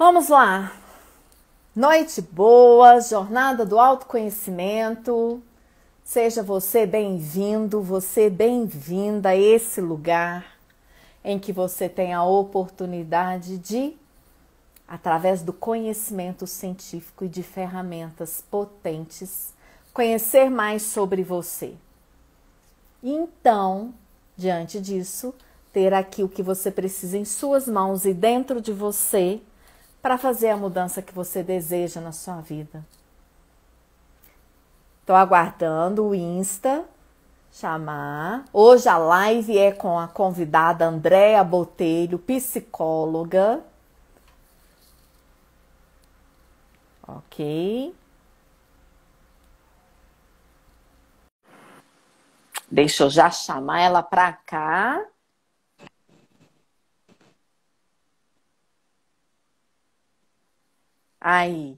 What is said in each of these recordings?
Vamos lá. Noite boa, jornada do autoconhecimento. Seja você bem-vindo, você bem-vinda a esse lugar em que você tem a oportunidade de, através do conhecimento científico e de ferramentas potentes, conhecer mais sobre você. Então, diante disso, ter aqui o que você precisa em suas mãos e dentro de você para fazer a mudança que você deseja na sua vida. Estou aguardando o Insta chamar. Hoje a live é com a convidada Andréa Botelho, psicóloga. Ok. Deixa eu já chamar ela para cá. Aí.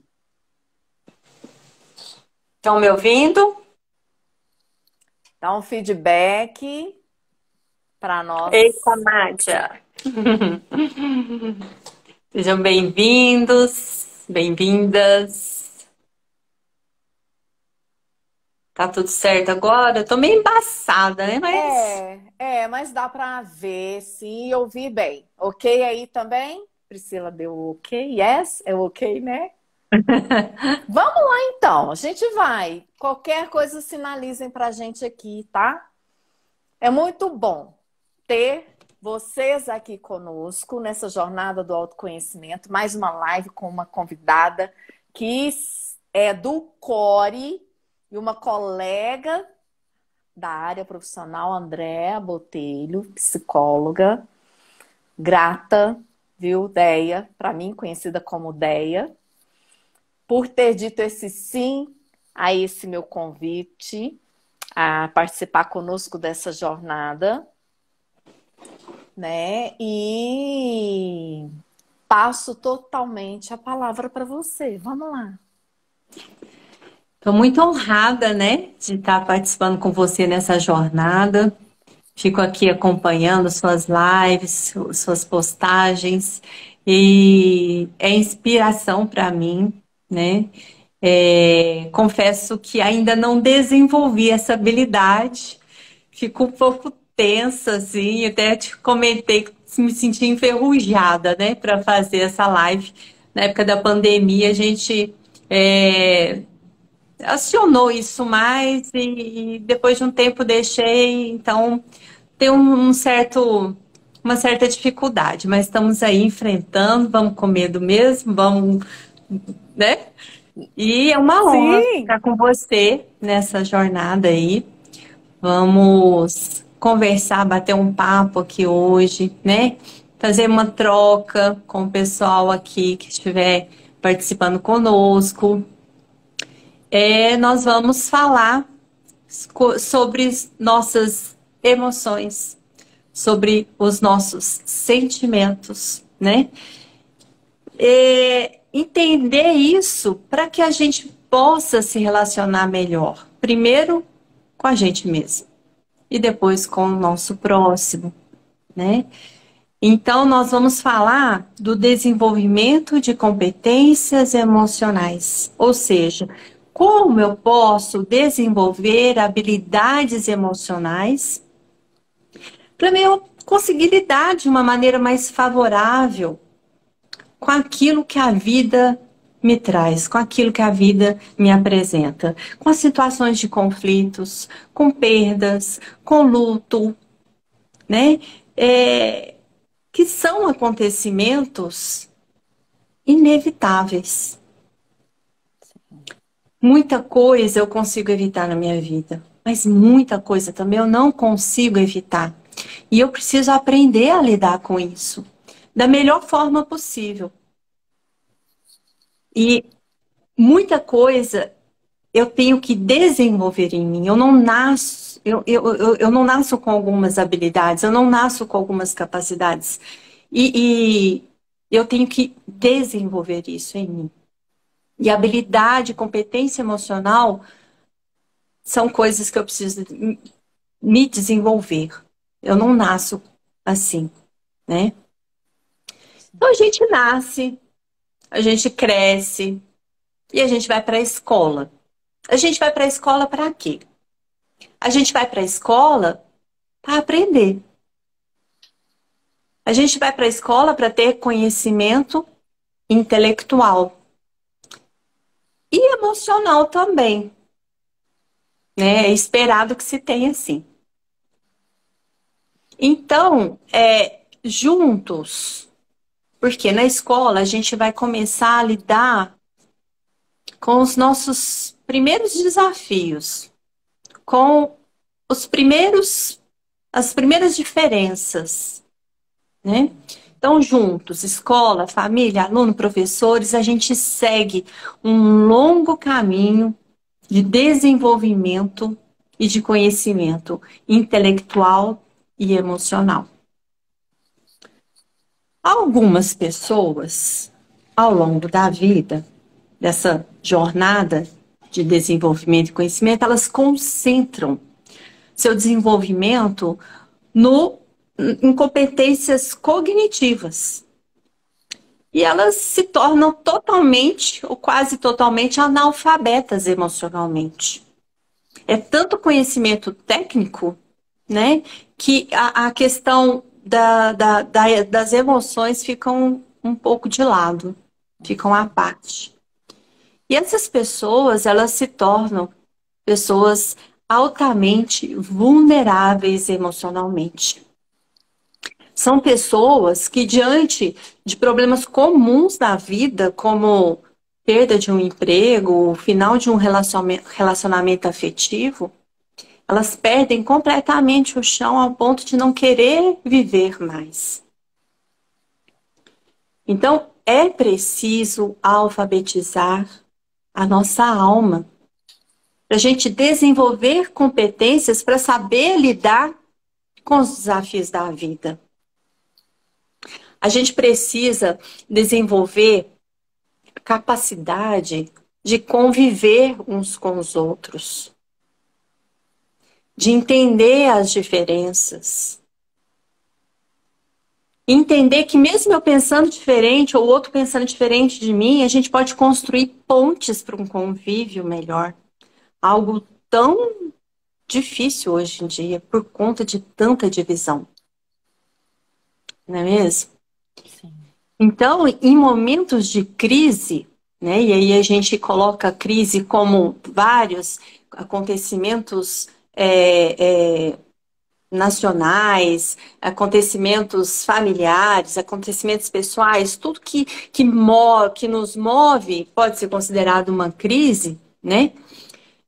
Estão me ouvindo? Dá um feedback para Eita, nós. Nádia! Sejam bem-vindos, bem-vindas. Tá tudo certo agora? Eu tô meio embaçada, né? Mas dá para ver, sim, e ouvir bem. Ok aí também? Priscila deu ok? Yes? É ok, né? Vamos lá então, a gente vai. Qualquer coisa sinalizem pra gente aqui, tá? É muito bom ter vocês aqui conosco nessa jornada do autoconhecimento. Mais uma live com uma convidada que é do CORE e uma colega da área profissional, Andréa Botelho, psicóloga. Grata, viu, Deia? Para mim, conhecida como Deia, por ter dito esse sim a esse meu convite a participar conosco dessa jornada, né? E passo totalmente a palavra para você. Vamos lá. Tô muito honrada, né, de estar participando com você nessa jornada. Fico aqui acompanhando suas lives, suas postagens e é inspiração para mim, né? Confesso que ainda não desenvolvi essa habilidade, fico um pouco tensa, assim, até te comentei que me senti enferrujada, né, para fazer essa live. Na época da pandemia, a gente é, acionou isso mais e depois de um tempo deixei, então tem uma certa dificuldade, mas estamos aí enfrentando, vamos com medo mesmo, vamos, né? E é uma honra Sim, estar com você nessa jornada aí. Vamos conversar, bater um papo aqui hoje, né? Fazer uma troca com o pessoal aqui que estiver participando conosco. Nós vamos falar sobre nossas emoções, sobre os nossos sentimentos, né? Entender isso para que a gente possa se relacionar melhor. Primeiro com a gente mesmo e depois com o nosso próximo, né? Então, nós vamos falar do desenvolvimento de competências emocionais, ou seja, como eu posso desenvolver habilidades emocionais para eu conseguir lidar de uma maneira mais favorável com aquilo que a vida me traz, com aquilo que a vida me apresenta, com as situações de conflitos, com perdas, com luto, né? Que são acontecimentos inevitáveis. Muita coisa eu consigo evitar na minha vida, mas muita coisa também eu não consigo evitar. E eu preciso aprender a lidar com isso da melhor forma possível. E muita coisa eu tenho que desenvolver em mim. Eu não nasço, eu não nasço com algumas habilidades, eu não nasço com algumas capacidades. E eu tenho que desenvolver isso em mim. E habilidade, competência emocional são coisas que eu preciso me desenvolver. Eu não nasço assim, né? Então a gente nasce, a gente cresce e a gente vai para a escola. A gente vai para a escola para quê? A gente vai para a escola para aprender. A gente vai para a escola para ter conhecimento intelectual e emocional também, né? É esperado que se tenha assim. Então, juntos, porque na escola a gente vai começar a lidar com os nossos primeiros desafios, com as primeiras diferenças, né? Então, juntos, escola, família, aluno, professores, a gente segue um longo caminho de desenvolvimento e de conhecimento intelectual e emocional. Algumas pessoas, ao longo da vida, dessa jornada de desenvolvimento e conhecimento, elas concentram seu desenvolvimento em competências cognitivas. E elas se tornam totalmente, ou quase totalmente, analfabetas emocionalmente. É tanto conhecimento técnico, né, que a questão das emoções ficam um pouco de lado, ficam à parte. E essas pessoas, elas se tornam pessoas altamente vulneráveis emocionalmente. São pessoas que, diante de problemas comuns da vida, como perda de um emprego, final de um relacionamento afetivo, elas perdem completamente o chão ao ponto de não querer viver mais. Então, é preciso alfabetizar a nossa alma, para a gente desenvolver competências para saber lidar com os desafios da vida. A gente precisa desenvolver capacidade de conviver uns com os outros, de entender as diferenças. Entender que mesmo eu pensando diferente ou o outro pensando diferente de mim, a gente pode construir pontes para um convívio melhor. Algo tão difícil hoje em dia por conta de tanta divisão. Não é mesmo? Sim. Então, em momentos de crise, né, e aí a gente coloca a crise como vários acontecimentos nacionais, acontecimentos familiares, acontecimentos pessoais, tudo que nos move pode ser considerado uma crise, né?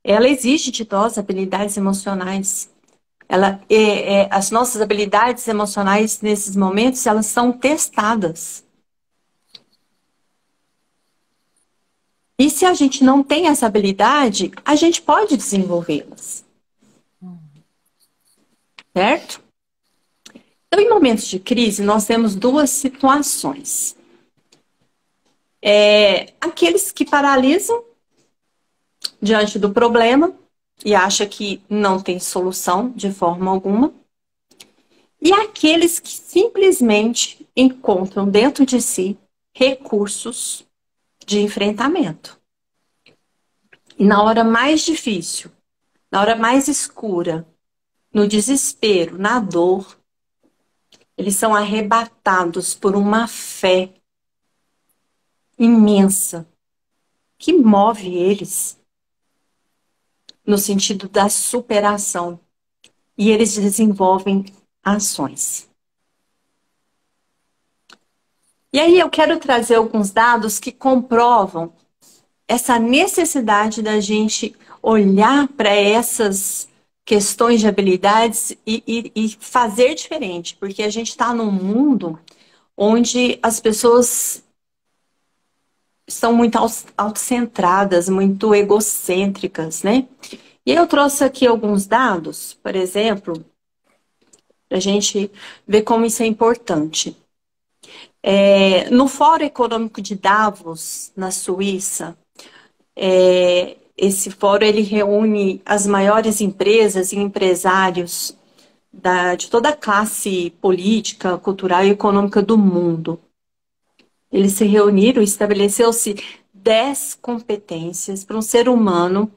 Ela exige de nós habilidades emocionais. As nossas habilidades emocionais nesses momentos, elas são testadas. E se a gente não tem essa habilidade, a gente pode desenvolvê-las. Certo? Então, em momentos de crise, nós temos duas situações. Aqueles que paralisam diante do problema e acham que não tem solução de forma alguma. E aqueles que simplesmente encontram dentro de si recursos de enfrentamento. E na hora mais difícil, na hora mais escura, no desespero, na dor, eles são arrebatados por uma fé imensa que move eles no sentido da superação. E eles desenvolvem ações. E aí eu quero trazer alguns dados que comprovam essa necessidade da gente olhar para essas questões de habilidades e fazer diferente, porque a gente está num mundo onde as pessoas estão muito autocentradas, muito egocêntricas, né? E eu trouxe aqui alguns dados, por exemplo, para a gente ver como isso é importante. No Fórum Econômico de Davos, na Suíça, esse fórum ele reúne as maiores empresas e empresários de toda a classe política, cultural e econômica do mundo. Eles se reuniram e estabeleceu-se 10 competências para um ser humano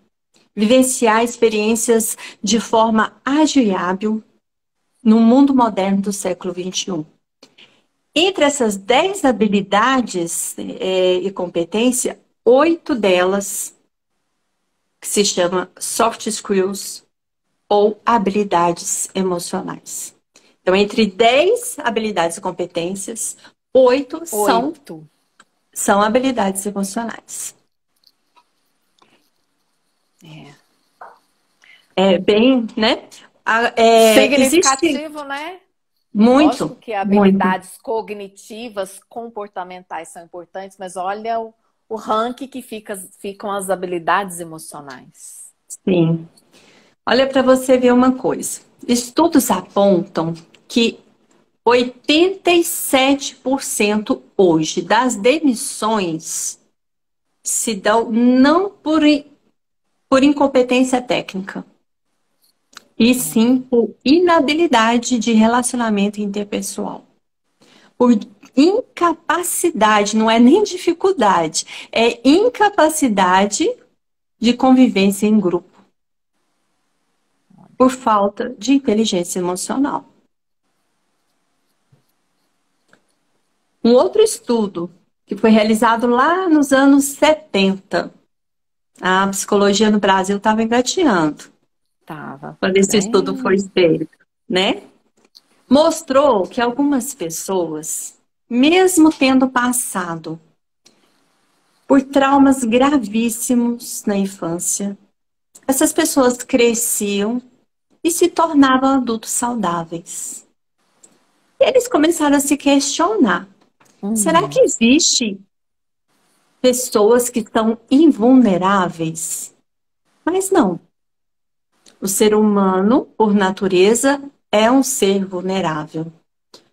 vivenciar experiências de forma ágil e hábil no mundo moderno do século XXI. Entre essas 10 habilidades e competência, 8 delas que se chama soft skills ou habilidades emocionais. Então, entre 10 habilidades e competências, 8 são habilidades emocionais. É bem, né? Significativo, né? Muito. Lógico que habilidades cognitivas, comportamentais são importantes, mas olha o ranking que ficam as habilidades emocionais. Sim. Olha para você ver uma coisa. Estudos apontam que 87% hoje das demissões se dão não por incompetência técnica, e sim por inabilidade de relacionamento interpessoal. Por incapacidade, não é nem dificuldade, é incapacidade de convivência em grupo. Por falta de inteligência emocional. Um outro estudo que foi realizado lá nos anos 70, a psicologia no Brasil estava engateando. Quando esse estudo foi feito, né? Mostrou que algumas pessoas, mesmo tendo passado por traumas gravíssimos na infância, essas pessoas cresciam e se tornavam adultos saudáveis. E eles começaram a se questionar. Será que existe pessoas que estão invulneráveis? Mas não. O ser humano, por natureza, é um ser vulnerável.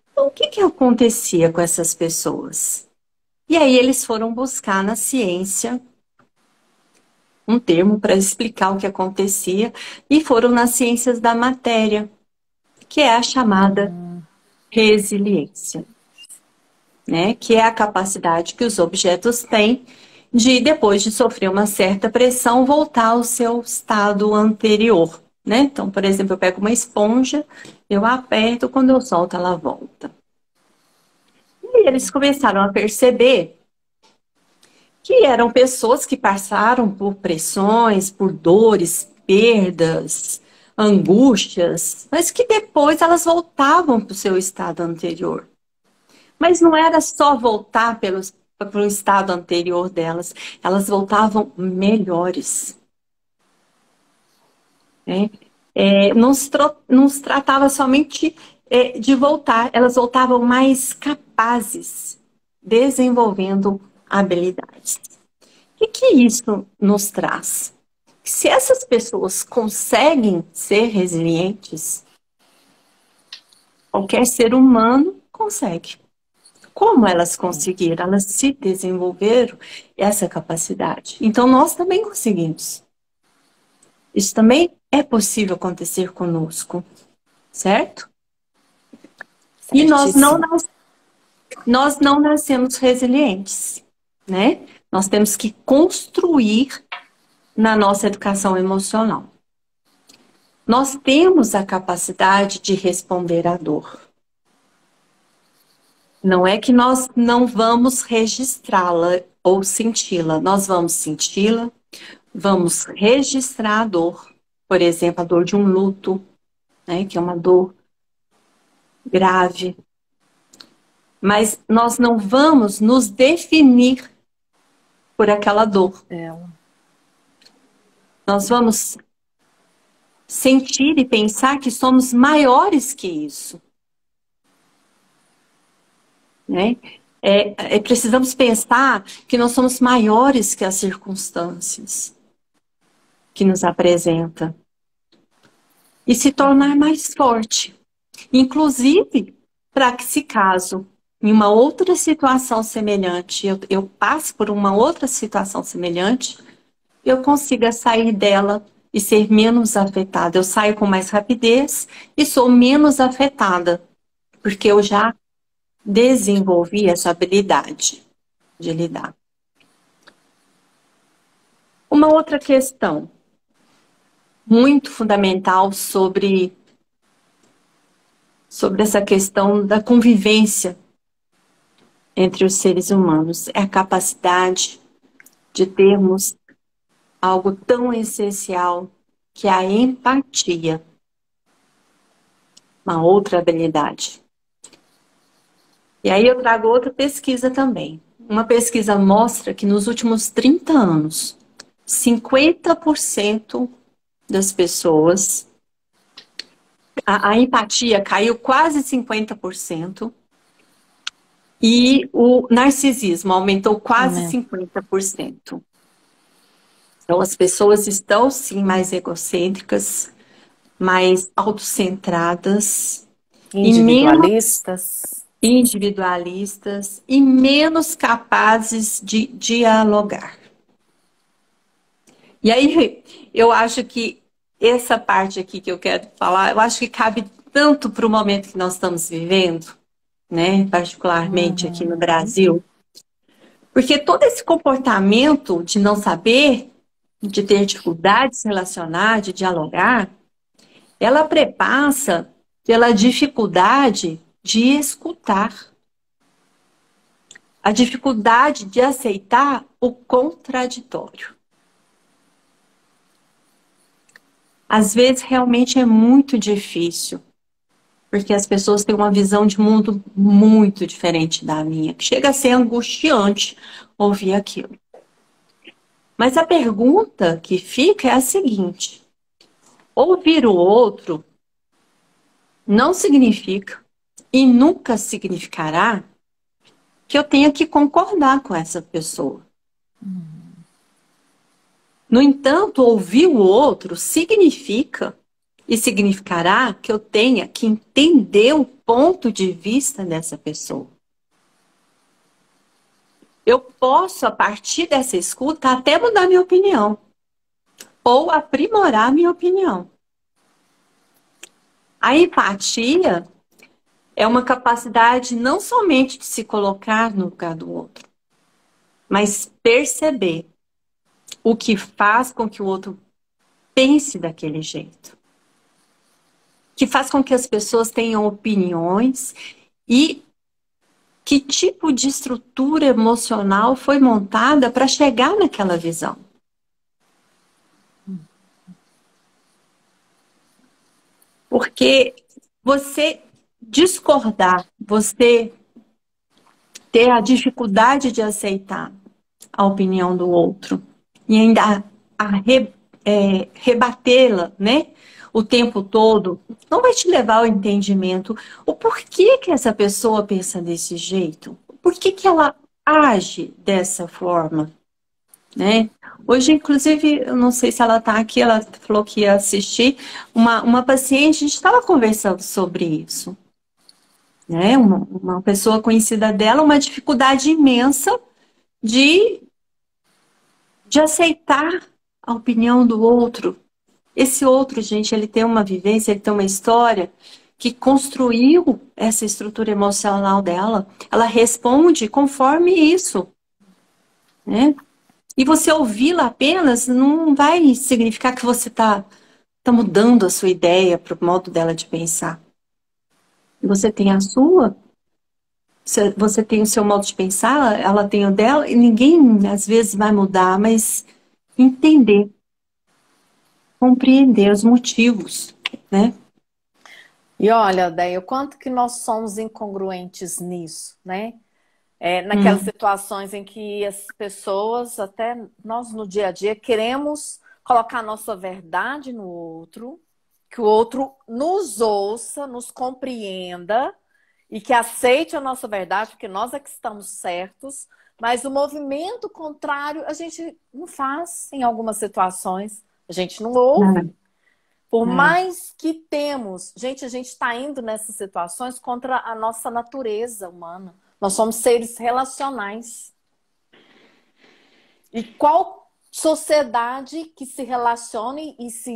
Então, o que acontecia com essas pessoas? E aí eles foram buscar na ciência um termo para explicar o que acontecia e foram nas ciências da matéria, que é a chamada resiliência, né? Que é a capacidade que os objetos têm de, depois de sofrer uma certa pressão, voltar ao seu estado anterior, né? Então, por exemplo, eu pego uma esponja, eu aperto, quando eu solto, ela volta. E eles começaram a perceber que eram pessoas que passaram por pressões, por dores, perdas, angústias, mas que depois elas voltavam para o seu estado anterior. Mas não era só voltar para o estado anterior delas, elas voltavam melhores. Não se tratava somente de voltar, elas voltavam mais capazes, desenvolvendo habilidades. O que isso nos traz? Se essas pessoas conseguem ser resilientes, qualquer ser humano consegue. Como elas conseguiram? Elas se desenvolveram essa capacidade. Então, nós também conseguimos. Isso também é possível acontecer conosco, certo? E nós não nascemos resilientes, né? Nós temos que construir na nossa educação emocional. Nós temos a capacidade de responder à dor. Não é que nós não vamos registrá-la ou senti-la. Nós vamos senti-la, vamos registrar a dor. Por exemplo, a dor de um luto, né, que é uma dor grave. Mas nós não vamos nos definir por aquela dor. Nós vamos sentir e pensar que somos maiores que isso. Né? Precisamos pensar que nós somos maiores que as circunstâncias que nos apresenta. E se tornar mais forte. Inclusive, para que se caso em uma outra situação semelhante, eu passe por uma outra situação semelhante, eu consiga sair dela e ser menos afetada. Eu saio com mais rapidez e sou menos afetada, porque eu já desenvolvi essa habilidade. de lidar. Uma outra questão muito fundamental sobre essa questão da convivência entre os seres humanos é a capacidade de termos algo tão essencial que é a empatia, uma outra habilidade. E aí eu trago outra pesquisa também. Uma pesquisa mostra que nos últimos 30 anos, 50% das pessoas, a empatia caiu quase 50%, e o narcisismo aumentou quase 50%. Então, as pessoas estão, sim, mais egocêntricas, mais autocentradas, e menos Individualistas. individualistas, e menos capazes de dialogar. E aí, eu acho que essa parte aqui que eu quero falar, eu acho que cabe tanto para o momento que nós estamos vivendo, né? Particularmente aqui no Brasil, porque todo esse comportamento de não saber, de ter dificuldade de se relacionar, de dialogar, ela prepassa pela dificuldade de escutar, a dificuldade de aceitar o contraditório. Às vezes, realmente é muito difícil, porque as pessoas têm uma visão de mundo muito diferente da minha, que chega a ser angustiante ouvir aquilo. Mas a pergunta que fica é a seguinte: ouvir o outro não significa e nunca significará que eu tenha que concordar com essa pessoa. No entanto, ouvir o outro significa e significará que eu tenha que entender o ponto de vista dessa pessoa. Eu posso, a partir dessa escuta, até mudar minha opinião ou aprimorar minha opinião. A empatia é uma capacidade não somente de se colocar no lugar do outro, mas perceber o que faz com que o outro pense daquele jeito. Que faz com que as pessoas tenham opiniões e que tipo de estrutura emocional foi montada para chegar naquela visão. Porque você discordar, você ter a dificuldade de aceitar a opinião do outro e ainda rebatê-la, né, o tempo todo, não vai te levar ao entendimento o porquê que essa pessoa pensa desse jeito, por que que ela age dessa forma, né? Hoje, inclusive, eu não sei se ela está aqui, ela falou que ia assistir, uma paciente, a gente estava conversando sobre isso, né? Uma pessoa conhecida dela, uma dificuldade imensa de aceitar a opinião do outro. Esse outro, gente, ele tem uma vivência, ele tem uma história que construiu essa estrutura emocional dela. Ela responde conforme isso, né? E você ouvi-la apenas não vai significar que você tá mudando a sua ideia para o modo dela de pensar. Você tem a sua, você tem o seu modo de pensar, ela tem o dela, e ninguém às vezes vai mudar, mas entender, compreender os motivos, né? E olha, Déia, o quanto que nós somos incongruentes nisso, né? Naquelas situações em que as pessoas, até nós no dia a dia, queremos colocar a nossa verdade no outro, que o outro nos ouça, nos compreenda e que aceite a nossa verdade, porque nós é que estamos certos, mas o movimento contrário a gente não faz em algumas situações, a gente não ouve. Por mais que temos, gente, a gente está indo nessas situações contra a nossa natureza humana. Nós somos seres relacionais. E qual sociedade que se relacione e se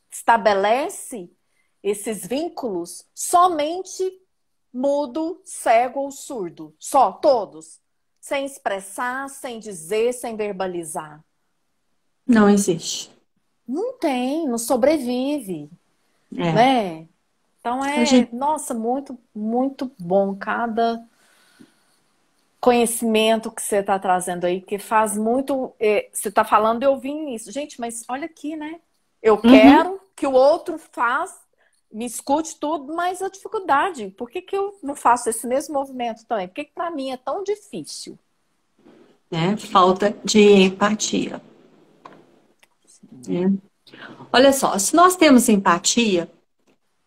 estabelece esses vínculos somente mudo, cego ou surdo? Só, todos. sem expressar, sem dizer, sem verbalizar? Não existe. Não tem, não sobrevive, É. né? Então A gente, nossa, muito, muito bom cada conhecimento que você está trazendo aí, que faz muito. Você está falando, eu vim isso. Gente, mas olha aqui, né? Eu uhum, quero que o outro me escute tudo, mas a dificuldade. Por que que eu não faço esse mesmo movimento também? Por que que para mim é tão difícil? né? Falta de empatia. Né? Olha só, se nós temos empatia,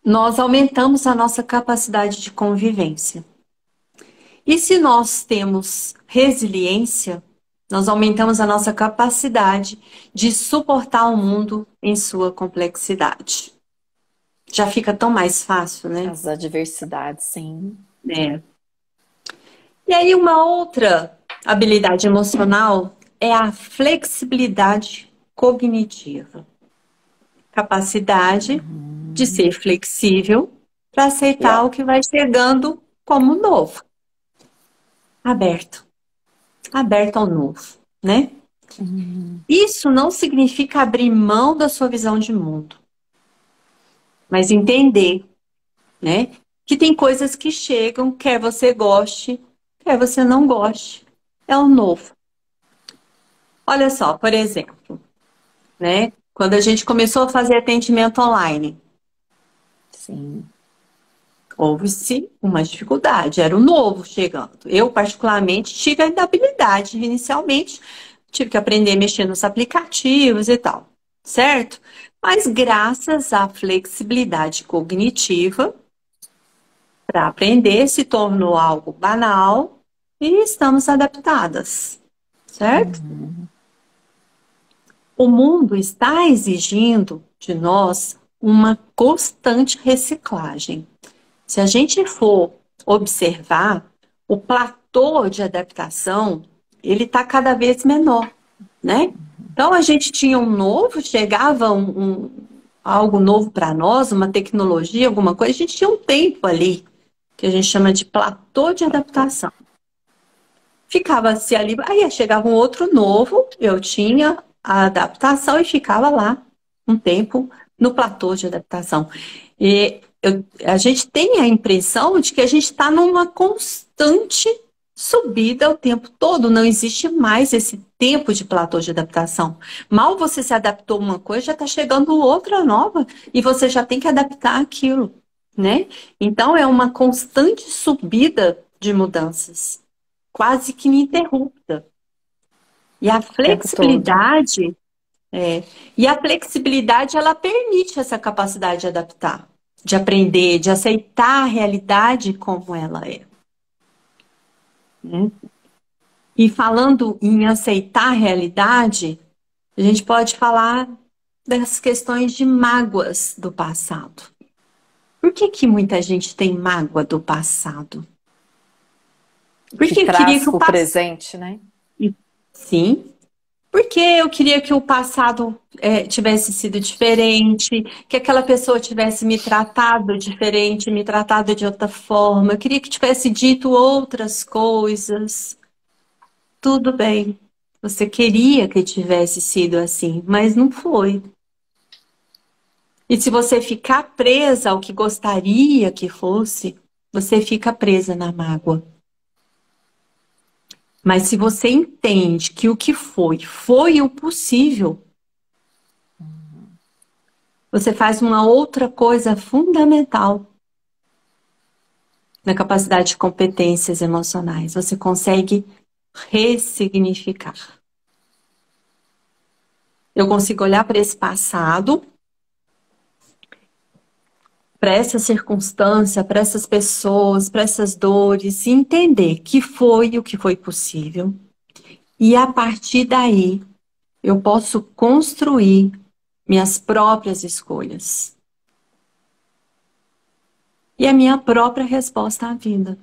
nós aumentamos a nossa capacidade de convivência. E se nós temos resiliência, nós aumentamos a nossa capacidade de suportar o mundo em sua complexidade. Já fica tão mais fácil, né? As adversidades, sim. É. E aí, uma outra habilidade emocional é a flexibilidade cognitiva. Capacidade de ser flexível para aceitar Yeah. o que vai chegando como novo. Aberto. Aberto ao novo, né? Isso não significa abrir mão da sua visão de mundo, mas entender, né, que tem coisas que chegam, quer você goste, quer você não goste. É o novo. Olha só, por exemplo, né, quando a gente começou a fazer atendimento online, Sim. houve-se uma dificuldade, era o novo chegando. Eu, particularmente, tive a inabilidade inicialmente, tive que aprender a mexer nos aplicativos e tal, certo? Mas graças à flexibilidade cognitiva, para aprender se tornou algo banal e estamos adaptadas, certo? O mundo está exigindo de nós uma constante reciclagem. Se a gente for observar, o platô de adaptação, ele está cada vez menor, né? Então, a gente tinha um novo, chegava algo novo para nós, uma tecnologia, alguma coisa, a gente tinha um tempo ali, que a gente chama de platô de adaptação. Ficava-se ali, aí chegava um outro novo, eu tinha a adaptação e ficava lá um tempo no platô de adaptação. E a gente tem a impressão de que a gente está numa constante subida o tempo todo, não existe mais esse tempo de platô de adaptação. Mal você se adaptou a uma coisa, já está chegando outra nova e você já tem que adaptar aquilo, né? Então é uma constante subida de mudanças, quase que ininterrupta. E a O tempo todo. flexibilidade, e a flexibilidade, ela permite essa capacidade de adaptar, de aprender, de aceitar a realidade como ela é. Né? E falando em aceitar a realidade, a gente pode falar das questões de mágoas do passado. Por que que muita gente tem mágoa do passado? Que Porque eu queria traz que o para o passado... presente, né? Sim, porque eu queria que o passado tivesse sido diferente, que aquela pessoa tivesse me tratado diferente, me tratado de outra forma. Eu queria que tivesse dito outras coisas. Tudo bem, você queria que tivesse sido assim, mas não foi. E se você ficar presa ao que gostaria que fosse, você fica presa na mágoa. Mas se você entende que o que foi o possível, você faz uma outra coisa fundamental na capacidade de competências emocionais. Você consegue ressignificar. Eu consigo olhar para esse passado, para essa circunstância, para essas pessoas, para essas dores, e entender que foi o que foi possível. E a partir daí, eu posso construir minhas próprias escolhas. E a minha própria resposta à vida.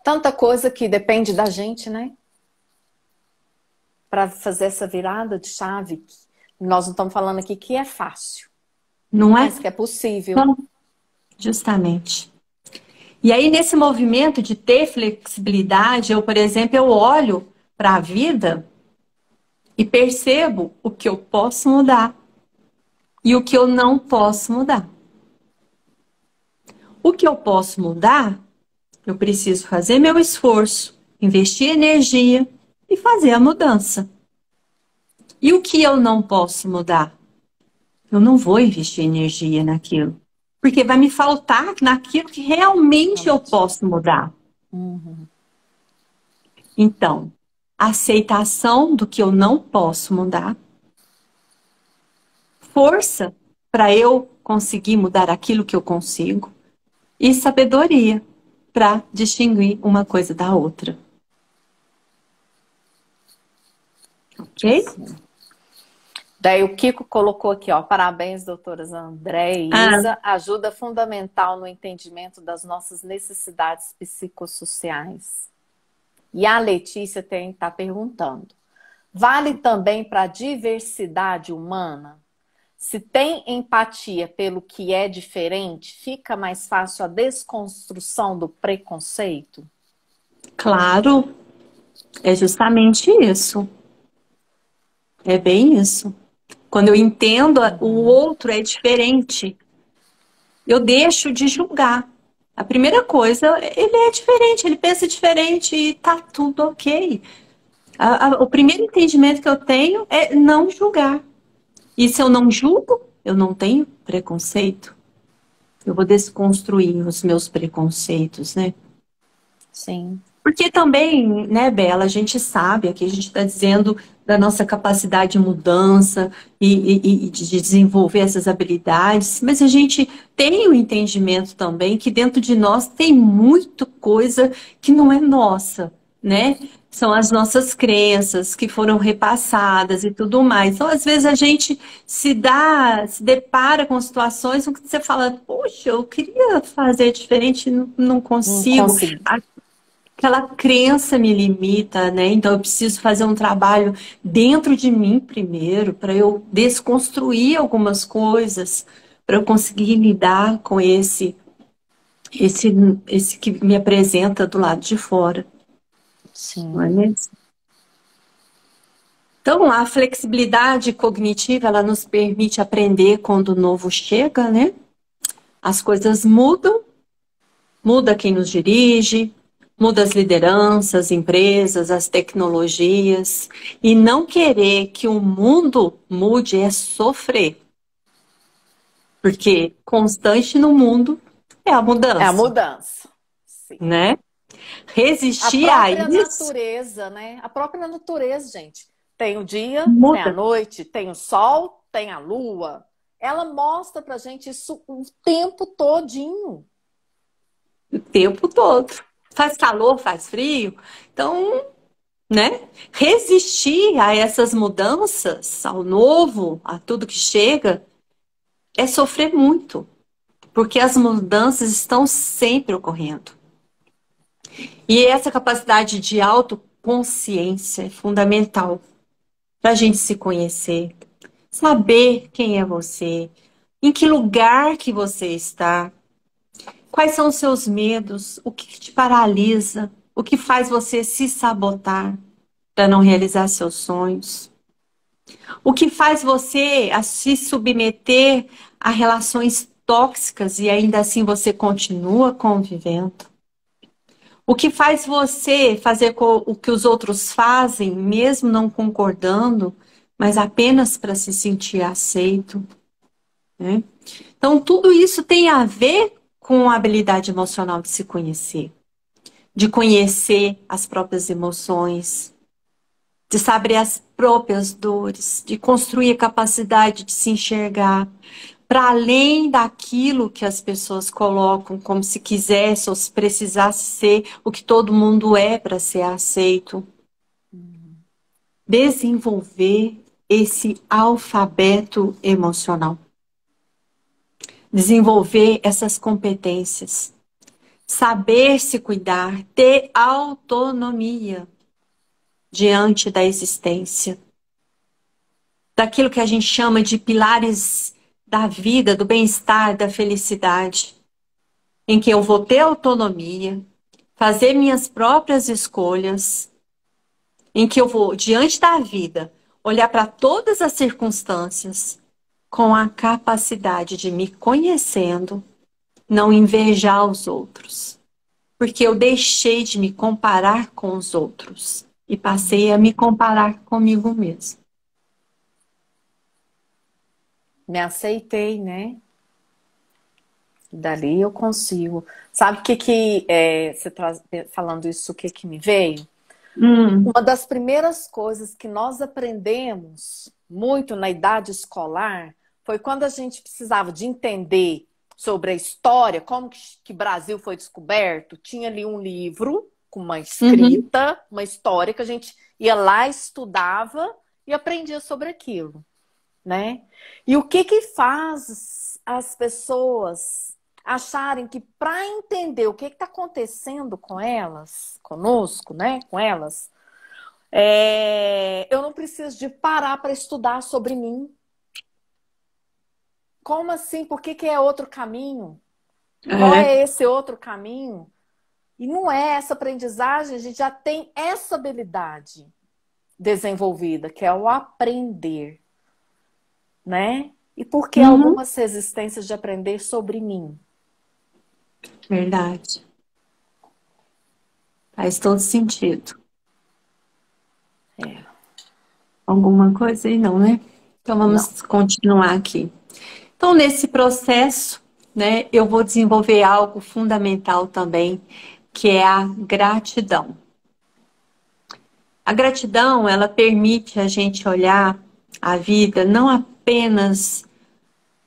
Tanta coisa que depende da gente, né? Para fazer essa virada de chave. Nós não estamos falando aqui que é fácil, Não é? mas que é possível. Então, justamente. E aí, nesse movimento de ter flexibilidade, eu, por exemplo, eu olho para a vida e percebo o que eu posso mudar e o que eu não posso mudar. O que eu posso mudar, eu preciso fazer meu esforço, investir energia e fazer a mudança. E o que eu não posso mudar? Eu não vou investir energia naquilo, porque vai me faltar naquilo que realmente eu Realmente. posso mudar. Uhum. Então, aceitação do que eu não posso mudar, força para eu conseguir mudar aquilo que eu consigo e sabedoria para distinguir uma coisa da outra. Ok? Sim. Daí o Kiko colocou aqui, ó, parabéns, doutoras André e Ah, Isa, ajuda fundamental no entendimento das nossas necessidades psicossociais. E a Letícia está perguntando, vale também para a diversidade humana? Se tem empatia pelo que é diferente, fica mais fácil a desconstrução do preconceito? claro, é justamente isso. É bem isso. Quando eu entendo o Uhum. outro é diferente, eu deixo de julgar. A primeira coisa, ele é diferente, ele pensa diferente e tá tudo ok. O primeiro entendimento que eu tenho é não julgar. E se eu não julgo, eu não tenho preconceito. Eu vou desconstruir os meus preconceitos, né? Sim. Porque também, né, Bela, a gente sabe, aqui a gente está dizendo da nossa capacidade de mudança e de desenvolver essas habilidades, mas a gente tem o entendimento também que dentro de nós tem muita coisa que não é nossa, né? São as nossas crenças que foram repassadas e tudo mais. Então, às vezes, a gente se depara com situações em que você fala, poxa, eu queria fazer diferente, não Não consigo. consegui. Aquela crença me limita, né? Então eu preciso fazer um trabalho dentro de mim primeiro, para eu desconstruir algumas coisas, para eu conseguir lidar com esse, esse que me apresenta do lado de fora, não é Sim. mesmo? Então, a flexibilidade cognitiva, ela nos permite aprender quando o novo chega, né? As coisas mudam, muda quem nos dirige, muda as lideranças, empresas, as tecnologias. E não querer que o mundo mude é sofrer. Porque constante no mundo é a É a mudança, mudança. Sim. né? A Resistir a própria isso natureza, né? A própria natureza, gente. Tem o dia, tem a muda noite, tem o sol, tem a lua. Ela mostra pra gente isso o tempo todinho. o tempo todo. Faz calor, faz frio. Então, né? Resistir a essas mudanças, ao novo, a tudo que chega, é sofrer muito. Porque as mudanças estão sempre ocorrendo. E essa capacidade de autoconsciência é fundamental para a gente se conhecer, saber quem é você, em que lugar que você está, quais são os seus medos, o que te paralisa, o que faz você se sabotar para não realizar seus sonhos, o que faz você a se submeter a relações tóxicas e ainda assim você continua convivendo. O que faz você fazer o que os outros fazem, mesmo não concordando, mas apenas para se sentir aceito, né? Então, tudo isso tem a ver com a habilidade emocional de se conhecer, de conhecer as próprias emoções, de saber as próprias dores, de construir a capacidade de se enxergar para além daquilo que as pessoas colocam como se quisesse ou se precisasse ser o que todo mundo é para ser aceito. Desenvolver esse alfabeto emocional. Desenvolver essas competências. Saber se cuidar, ter autonomia diante da existência. Daquilo que a gente chama de pilares da vida, do bem-estar, da felicidade. em que eu vou ter autonomia, fazer minhas próprias escolhas, em que eu vou, diante da vida, olhar para todas as circunstâncias com a capacidade de me conhecendo, não invejar os outros. Porque eu deixei de me comparar com os outros e passei a me comparar comigo mesmo. Me aceitei, né? Dali eu consigo. Sabe o você falando isso, o que que me veio? Uma das primeiras coisas que nós aprendemos muito na idade escolar foi quando a gente precisava de entender sobre a história, como que Brasil foi descoberto. Tinha ali um livro com uma escrita, uma história que a gente ia lá, estudava e aprendia sobre aquilo, né? E o que que faz as pessoas acharem que para entender o que está acontecendo com elas, conosco, né, com elas, eu não preciso de parar para estudar sobre mim. Como assim? Por que que é outro caminho? Qual é esse outro caminho? E não é essa aprendizagem, a gente já tem essa habilidade desenvolvida, que é o aprender, né? E por que algumas resistências de aprender sobre mim? Verdade. Faz todo sentido. Alguma coisa aí não, né? Então vamos continuar aqui. Então, nesse processo, né, eu vou desenvolver algo fundamental também, que é a gratidão. A gratidão, ela permite a gente olhar a vida não apenas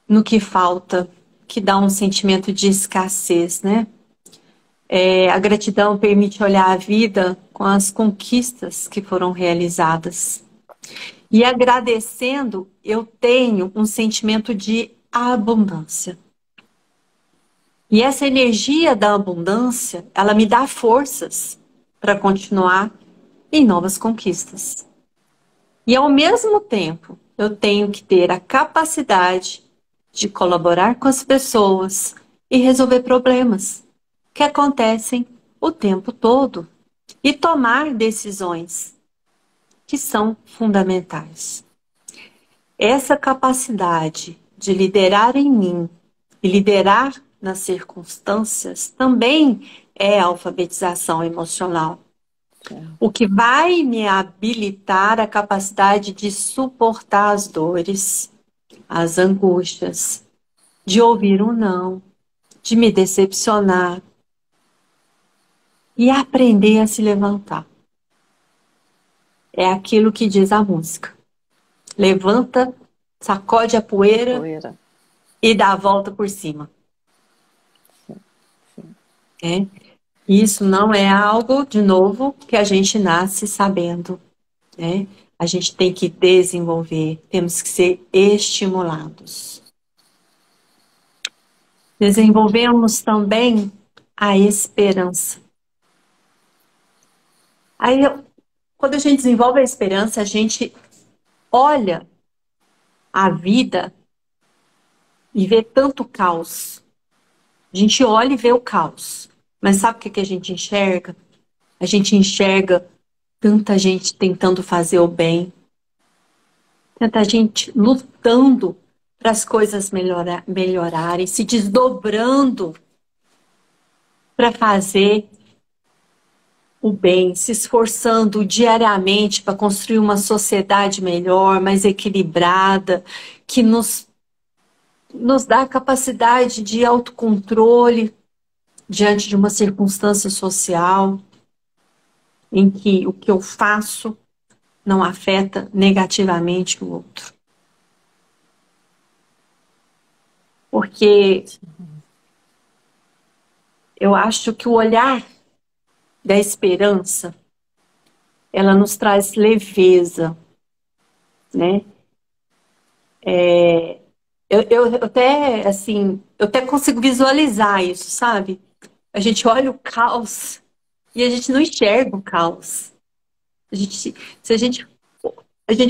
no que falta, que dá um sentimento de escassez, né? A gratidão permite olhar a vida com as conquistas que foram realizadas. E agradecendo, eu tenho um sentimento de abundância. E essa energia da abundância, ela me dá forças para continuar em novas conquistas. E ao mesmo tempo, eu tenho que ter a capacidade de colaborar com as pessoas e resolver problemas que acontecem o tempo todo e tomar decisões que são fundamentais. Essa capacidade de liderar em mim e liderar nas circunstâncias também é alfabetização emocional. O que vai me habilitar a capacidade de suportar as dores, as angústias, de ouvir um não, de me decepcionar e aprender a se levantar. É aquilo que diz a música. Levanta, sacode a poeira e dá a volta por cima. Isso não é algo, de novo, que a gente nasce sabendo, né? A gente tem que desenvolver, temos que ser estimulados. Desenvolvemos também a esperança. Aí, quando a gente desenvolve a esperança, a gente olha a vida e vê tanto caos. A gente olha e vê o caos. Mas sabe o que a gente enxerga? A gente enxerga tanta gente tentando fazer o bem. Tanta gente lutando para as coisas melhorarem, se desdobrando para fazer o bem, se esforçando diariamente para construir uma sociedade melhor, mais equilibrada, que nos dá a capacidade de autocontrole diante de uma circunstância social em que o que eu faço não afeta negativamente o outro. Porque eu acho que o olhar da esperança, ela nos traz leveza, né? Eu até, assim, eu até consigo visualizar isso, sabe? A gente olha o caos e a gente não enxerga o caos. A gente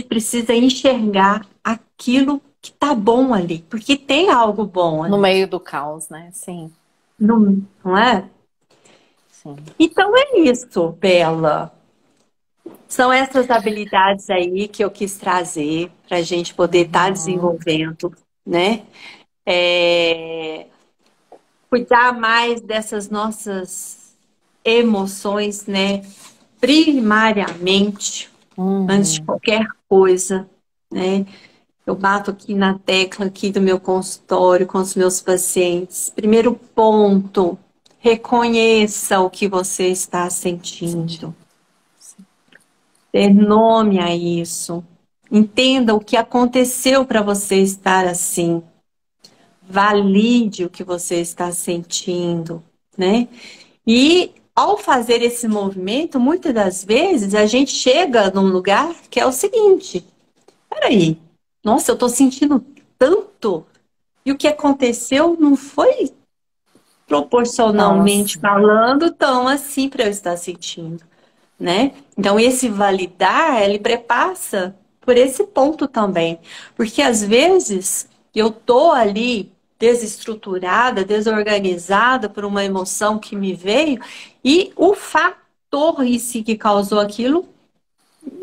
precisa enxergar aquilo que tá bom ali, porque tem algo bom ali. No meio do caos, né? Sim. não é? Sim. Então é isso, Bela. São essas habilidades aí que eu quis trazer para a gente poder estar Uhum. desenvolvendo, né? É, cuidar mais dessas nossas emoções, né? Primariamente, antes de Uhum. qualquer coisa, né? Eu bato aqui na tecla aqui do meu consultório com os meus pacientes. Primeiro ponto, reconheça o que você está sentindo. Sentindo. Sim. Dê nome a isso. Entenda o que aconteceu para você estar assim. Valide o que você está sentindo, né? E ao fazer esse movimento, muitas das vezes a gente chega num lugar que é o seguinte: peraí, nossa, eu estou sentindo tanto, e o que aconteceu não foi Então, proporcionalmente assim. falando tão assim para eu estar sentindo, né? Então, esse validar, ele prepassa por esse ponto também. Porque às vezes eu tô ali desestruturada, desorganizada por uma emoção que me veio e o fator em si que causou aquilo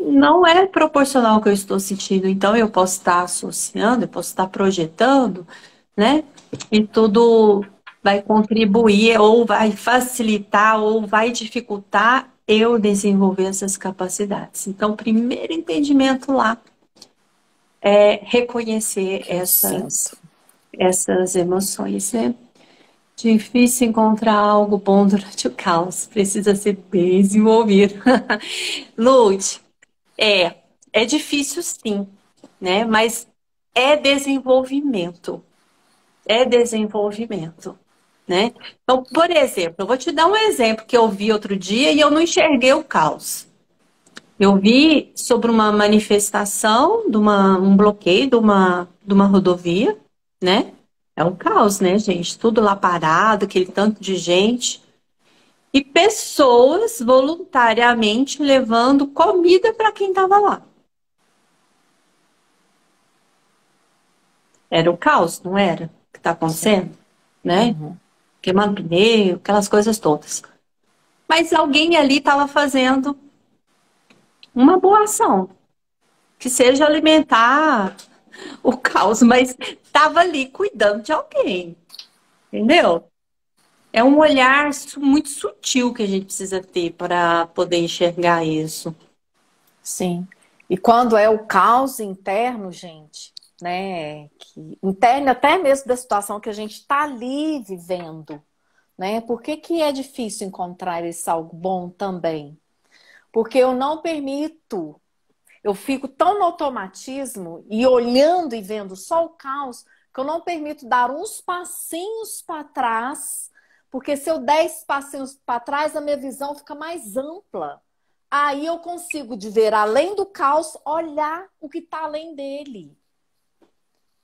não é proporcional ao que eu estou sentindo. Então, eu posso estar associando, eu posso estar projetando, né? E tudo vai contribuir, ou vai facilitar, ou vai dificultar eu desenvolver essas capacidades. Então, o primeiro entendimento lá é reconhecer Que eu sinto. essas emoções, né? Difícil encontrar algo bom durante o caos, precisa ser bem desenvolvido. Lute, é, é difícil sim, né? Mas é desenvolvimento. É desenvolvimento, né? Então, por exemplo, eu vou te dar um exemplo que eu vi outro dia e eu não enxerguei o caos. Eu vi sobre uma manifestação um bloqueio de uma rodovia, né? É um caos, né, gente? Tudo lá parado, aquele tanto de gente. E pessoas voluntariamente levando comida para quem estava lá. Era o caos, não era? O que está Sim. acontecendo, né? Uhum. Queimando pneu, aquelas coisas todas. Mas alguém ali estava fazendo uma boa ação, que seja alimentar o caos, mas estava ali cuidando de alguém, entendeu? É um olhar muito sutil que a gente precisa ter para poder enxergar isso. Sim. E quando é o caos interno, gente, né? Que, interno até mesmo da situação que a gente está ali vivendo, né? Por que que é difícil encontrar esse algo bom também? Porque eu não permito, eu fico tão no automatismo e olhando e vendo só o caos, que eu não permito dar uns passinhos para trás, porque se eu der esses passinhos para trás, a minha visão fica mais ampla. Aí eu consigo de ver além do caos, olhar o que está além dele.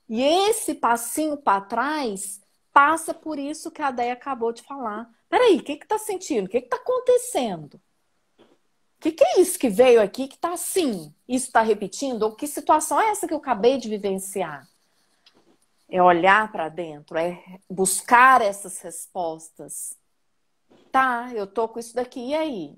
E esse passinho para trás passa por isso que a Déia acabou de falar. Peraí, o que está sentindo? O que está acontecendo? Que é isso que veio aqui que está assim? Isso está repetindo? Ou que situação é essa que eu acabei de vivenciar? É olhar para dentro, é buscar essas respostas. Tá, eu tô com isso daqui, e aí?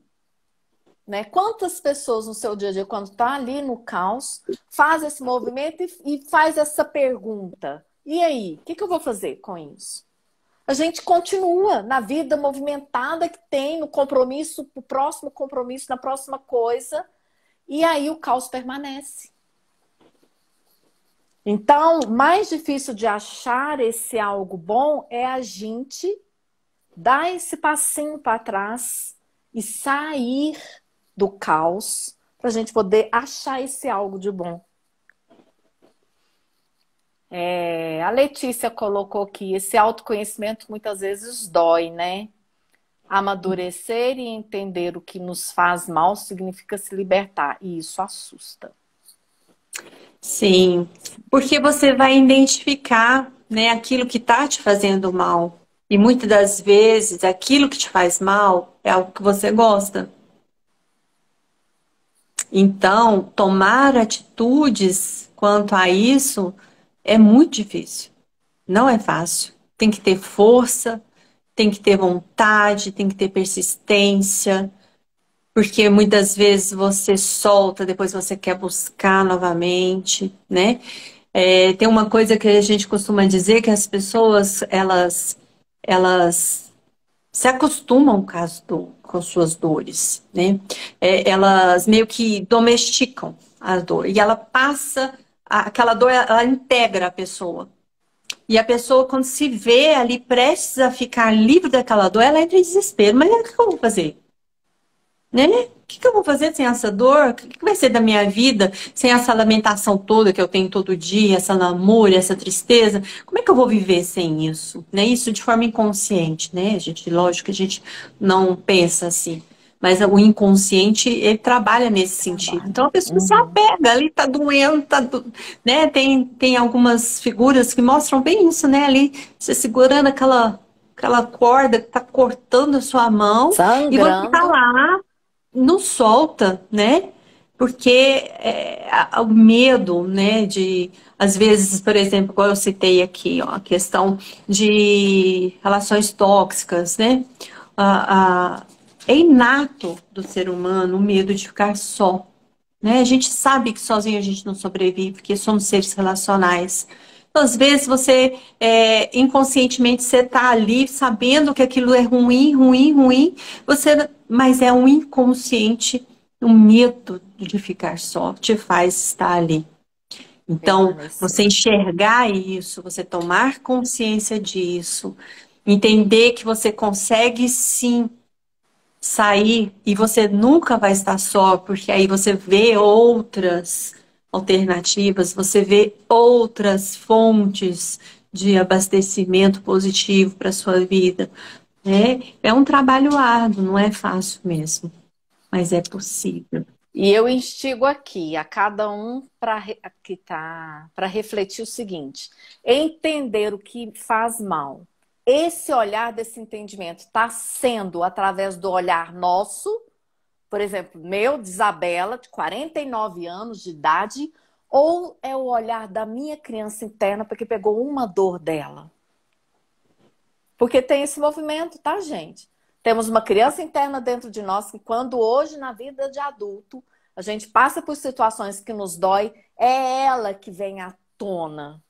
Né? Quantas pessoas no seu dia a dia, quando está ali no caos, faz esse movimento e faz essa pergunta? E aí, o que eu vou fazer com isso? A gente continua na vida movimentada que tem, no compromisso, no próximo compromisso, na próxima coisa, e aí o caos permanece. Então, mais difícil de achar esse algo bom é a gente dar esse passinho para trás e sair do caos para a gente poder achar esse algo de bom. A Letícia colocou aqui, esse autoconhecimento muitas vezes dói, né? Amadurecer e entender o que nos faz mal significa se libertar, e isso assusta. Sim, porque você vai identificar, né, aquilo que está te fazendo mal. E muitas das vezes aquilo que te faz mal é algo que você gosta. Então, tomar atitudes quanto a isso é muito difícil. Não é fácil. Tem que ter força, tem que ter vontade, tem que ter persistência, porque muitas vezes você solta, depois você quer buscar novamente, né? Tem uma coisa que a gente costuma dizer que as pessoas, elas se acostumam com com suas dores, né? Elas meio que domesticam a dor e ela passa, aquela dor, ela integra a pessoa. E a pessoa, quando se vê ali prestes a ficar livre daquela dor, ela entra em desespero. Mas o que eu vou fazer? Né? O que eu vou fazer sem essa dor? O que vai ser da minha vida sem essa lamentação toda que eu tenho todo dia, essa lamúria, essa tristeza? Como é que eu vou viver sem isso? Né? Isso de forma inconsciente, né? Lógico que a gente não pensa assim. Mas o inconsciente, ele trabalha nesse sentido. Trabalho. Então a pessoa se Uhum. apega, ali tá doendo, né? Tem algumas figuras que mostram bem isso, né? Ali, você segurando aquela corda que tá cortando a sua mão e você tá Sangrando. lá, não solta, né? Porque o medo, né, às vezes, por exemplo, igual eu citei aqui, ó, a questão de relações tóxicas, né? É inato do ser humano o medo de ficar só, né? A gente sabe que sozinho a gente não sobrevive, porque somos seres relacionais. Então, às vezes você, inconscientemente, você está ali sabendo que aquilo é ruim, ruim, ruim, mas é um inconsciente, um medo de ficar só, te faz estar ali. Então, Permanecer. você enxergar isso, você tomar consciência disso, entender que você consegue sim sair e você nunca vai estar só, porque aí você vê outras alternativas, você vê outras fontes de abastecimento positivo para a sua vida, né? É um trabalho árduo, não é fácil mesmo, mas é possível. E eu instigo aqui a cada um para refletir o seguinte: entender o que faz mal. Esse olhar desse entendimento está sendo através do olhar nosso, por exemplo, meu, de Isabela, de 49 anos de idade, ou é o olhar da minha criança interna porque pegou uma dor dela? Porque tem esse movimento, tá, gente? Temos uma criança interna dentro de nós que, quando hoje, na vida de adulto, a gente passa por situações que nos dói, é ela que vem à tona.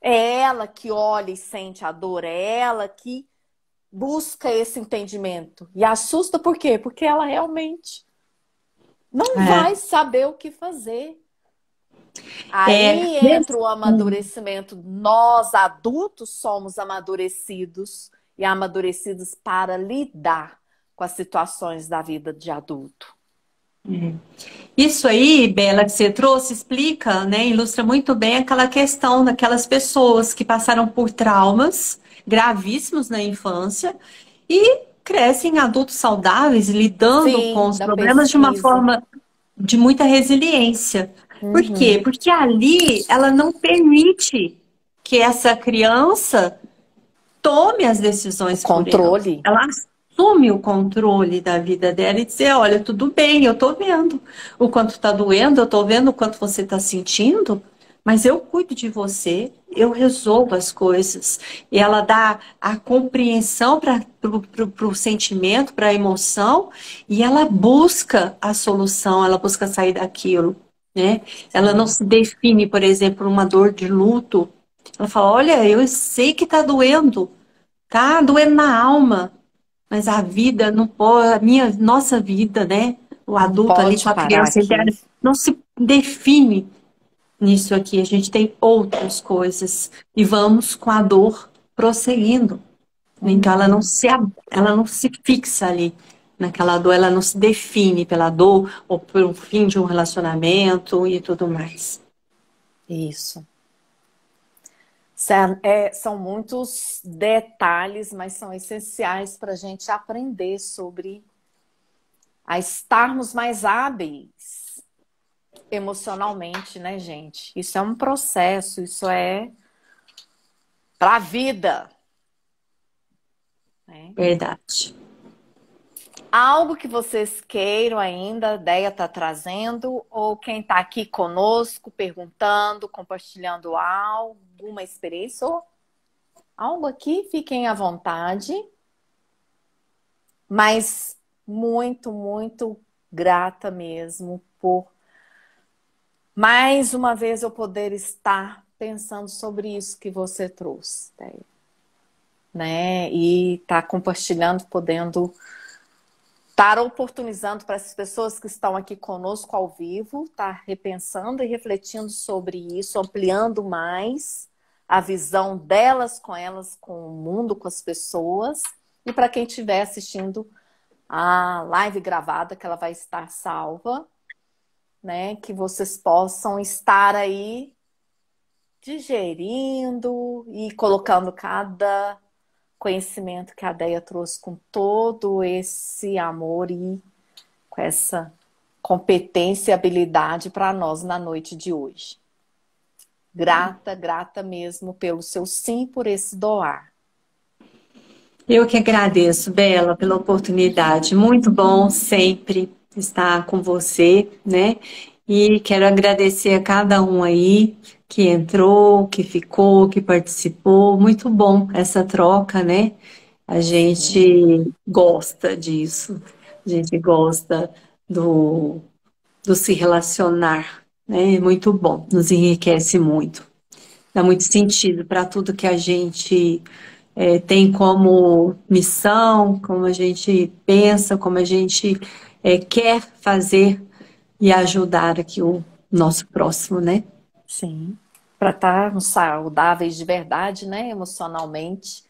É ela que olha e sente a dor, é ela que busca esse entendimento. E assusta por quê? Porque ela realmente não É, vai saber o que fazer. é, Aí entra o amadurecimento. Nós, adultos, somos amadurecidos e amadurecidos para lidar com as situações da vida de adulto. Isso aí, Bela, que você trouxe, explica, né, ilustra muito bem aquela questão daquelas pessoas que passaram por traumas gravíssimos na infância e crescem adultos saudáveis, lidando com Sim, os da problemas de uma pesquisa. forma de muita resiliência. Por quê? Uhum. Porque ali ela não permite que essa criança tome as O decisões por ela. controle. Ela assume o controle da vida dela e dizer, olha, tudo bem, eu tô vendo o quanto tá doendo, eu tô vendo o quanto você tá sentindo, mas eu cuido de você, eu resolvo as coisas. E ela dá a compreensão para o sentimento, para a emoção, e ela busca a solução, ela busca sair daquilo, né? Ela não Sim. se define, por exemplo, uma dor de luto. Ela fala, olha, eu sei que tá doendo, tá doendo na alma, mas a vida não pode, nossa vida, né? O Não adulto ali pode com a parar criança aqui. interna não se define nisso aqui. A gente tem outras coisas e vamos com a dor prosseguindo. Então Uhum. ela não se fixa ali naquela dor, ela não se define pela dor ou pelo fim de um relacionamento e tudo mais. Isso. São muitos detalhes, mas são essenciais para a gente aprender sobre a estarmos mais hábeis emocionalmente, né, gente? Isso é um processo, isso é para a vida, né? Verdade. Algo que vocês queiram ainda, a Deia está trazendo, ou quem está aqui conosco, perguntando, compartilhando alguma experiência, ou algo aqui, fiquem à vontade. Mas muito, muito grata mesmo por mais uma vez eu poder estar pensando sobre isso que você trouxe, né? E estar compartilhando, podendo estar oportunizando para essas pessoas que estão aqui conosco ao vivo, estar repensando e refletindo sobre isso, ampliando mais a visão delas, com o mundo, com as pessoas. E para quem estiver assistindo a live gravada, que ela vai estar salva, né? Que vocês possam estar aí digerindo e colocando cada conhecimento que a Déia trouxe com todo esse amor e com essa competência e habilidade para nós na noite de hoje. Grata, grata mesmo pelo seu sim, por esse doar. Eu que agradeço, Bela, pela oportunidade. Muito bom sempre estar com você, né? E quero agradecer a cada um aí que entrou, que ficou, que participou. Muito bom essa troca, né? A Sim, gente gosta disso. A gente gosta do, do se relacionar, né? É muito bom, nos enriquece muito. Dá muito sentido para tudo que a gente tem como missão, como a gente pensa, como a gente quer fazer e ajudar aqui o nosso próximo, né? sim. Para estarmos saudáveis de verdade, né? Emocionalmente.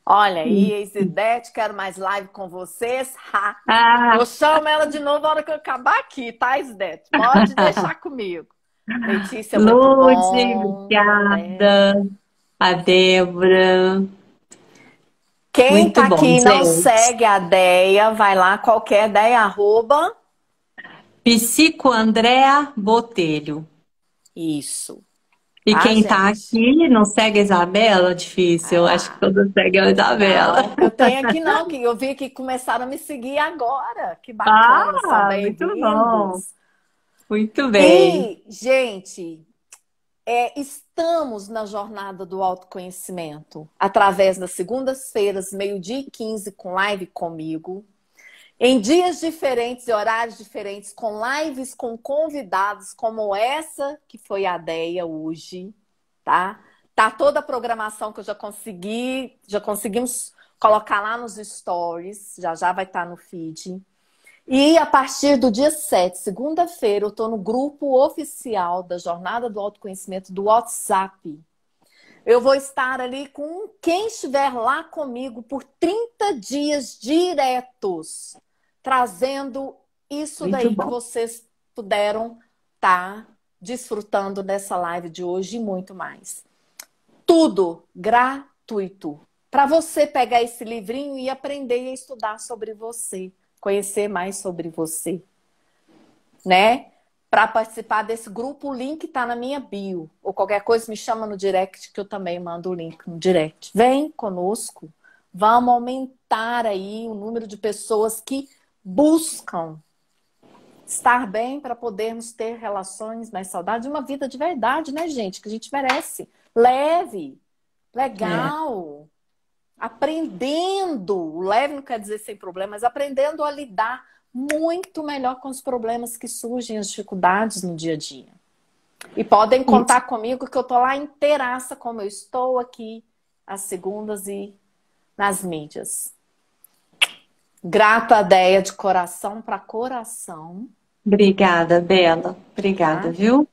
Olha aí, Isidete, quero mais live com vocês. Ha! Ah, Eu chamo ela de novo na hora que eu acabar aqui, tá, Isidete? Pode deixar comigo. Letícia, muito Lude, bom. obrigada. A Débora, Quem muito tá bom, aqui e não gente. segue a Deia, vai lá, qualquer Deia, arroba. Psico Andréa Botelho. Isso, E tá, quem tá gente? aqui não segue a Isabela? Difícil, acho que Ah, todos seguem a Isabela. não, eu tenho aqui não, que eu vi que começaram a me seguir agora. Que bacana, são Ah, muito bom. bem-vindos. Muito bem. E, gente, estamos na jornada do autoconhecimento através das segundas-feiras, 12h15, com live comigo. Em dias diferentes e horários diferentes, com lives com convidados como essa que foi a Deia hoje, tá? Tá toda a programação que eu já conseguimos colocar lá nos stories, já já vai estar no feed. E a partir do dia 7, segunda-feira, eu estou no grupo oficial da Jornada do Autoconhecimento do WhatsApp. Eu vou estar ali com quem estiver lá comigo por 30 dias diretos, trazendo isso Muito daí que bom. vocês puderam estar desfrutando dessa live de hoje e muito mais. Tudo gratuito. Para você pegar esse livrinho e aprender e estudar sobre você, conhecer mais sobre você, né? Para participar desse grupo, o link está na minha bio. Ou qualquer coisa, me chama no direct, que eu também mando o link no direct. Vem conosco. Vamos aumentar aí o número de pessoas que buscam estar bem para podermos ter relações mais saudáveis, uma vida de verdade, né, gente? Que a gente merece. Leve, É, legal, aprendendo. Leve não quer dizer sem problema, mas aprendendo a lidar muito melhor com os problemas que surgem, as dificuldades no dia a dia. E podem isso. contar comigo que eu tô lá inteiraça, como eu estou aqui às segundas e nas mídias. Grata a Déia de coração para coração, Obrigada, Bela. Obrigada, tá? viu?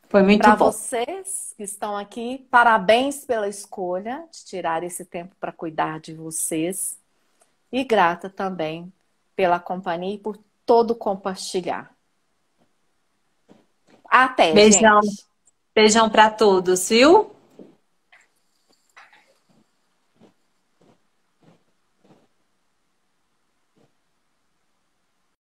Foi muito Para bom. vocês que estão aqui, parabéns pela escolha de tirar esse tempo para cuidar de vocês. E grata também pela companhia e por todo compartilhar. Até, Beijão, gente. beijão para todos, viu?